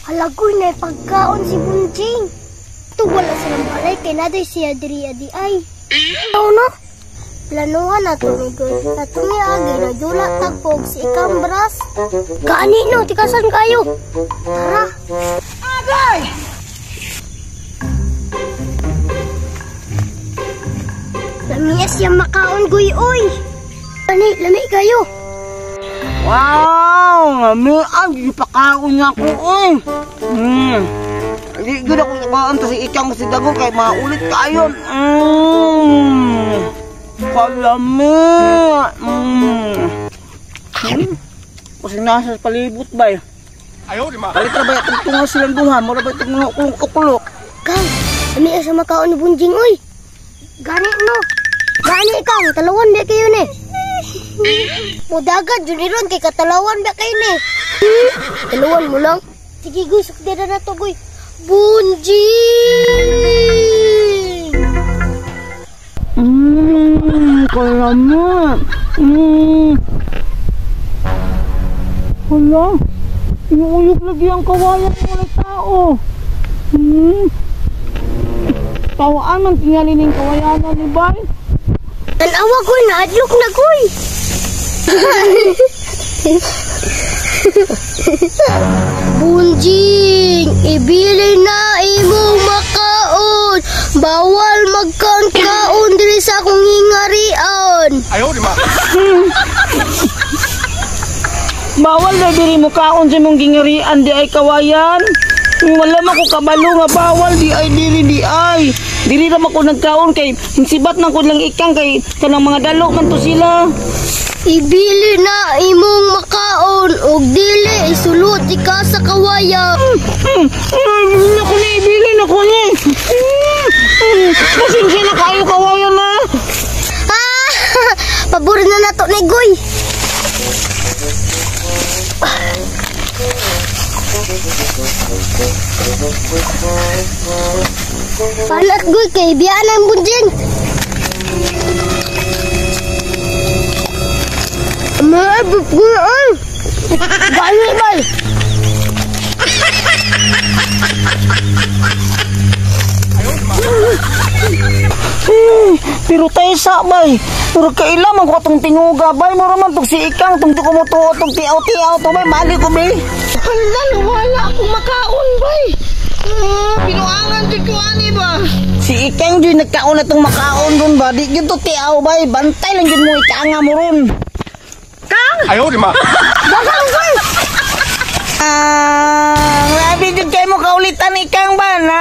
Halagoy na pagkaon si Bunjing. Ito wala silang balay kay naday siya diri adi ay. Ano no? Planuhan na ito ni Goy. At tumiagi na dula tagpog si Ikambras. Kaani no, tikasan kayo. Tara. Agay! Lamias yung makaon, Goy, oy. Lami kayo. Wow! Ngamian, ipakaon niya ko, oy. Hindi gina ko nakaan si Ikang si Dago kay maulit kayon. Kalami. Kasi nasa palibot ba eh? Ayaw, di ma. Kalit na ba itong tunga silang duha? Mura ba itong mga kulok-kulok? Kang, lamias yung makaon ni Bunjing, oy. Gani no. Gani Kang, talawan ba kayo ni? Mudagan, juniron kay katalawan ba kayo ni? Talawan mo lang. Sige, Goy, sukdera na to, Goy. Bunjing! Kalami. Hala, inuuyog lagi ang kawayan ng mga tao. Tawaan man tingali ng kawayanan ni Bay. Tanawa, Goy, naadlok na, Goy. Bunjing, ibili na imong makaon. Bawal magkaon-kaon diri sa akong hingarian. Ayaw, di ma. Bawal na diri mo kaon sa mong gingirian di ay kawayan. Wala man ko kabalo nga bawal di ay diri di ay. Diri ra man ko nagkaon kay sibat nang ko lang Ikang kay kanang mga dalo man to sila. Ibili na imong makaon og dili isulod di ka sa kawayan. Naku ni ibili na ko ni. Pasensya na kayo kawayan na. Pabor na nato ni Goy. Palat, Goy, kay biyaan ang Bunjing. Maabot, Goy, ay. Gani, Bay. Pero tayo sa Bay. Pero kailangan ko itong tinguga Bay. Mura man itong si Ikang. Itong kumutuo itong tiaw-tiaw. Ito Bay, mali ko Bay. Hala, wala akong makaon, Bay. Pinuangan dyan ko ani ba? Si Ikang dyan nagkaon na itong makaon ron ba? Di dyan to tiaw Bay. Bantay lang dyan mo ikanga mo ron. Kang! Ayaw, di ma. Bakang Bay! Grabe dyan kayo mo kaulitan Ikang ba? Na.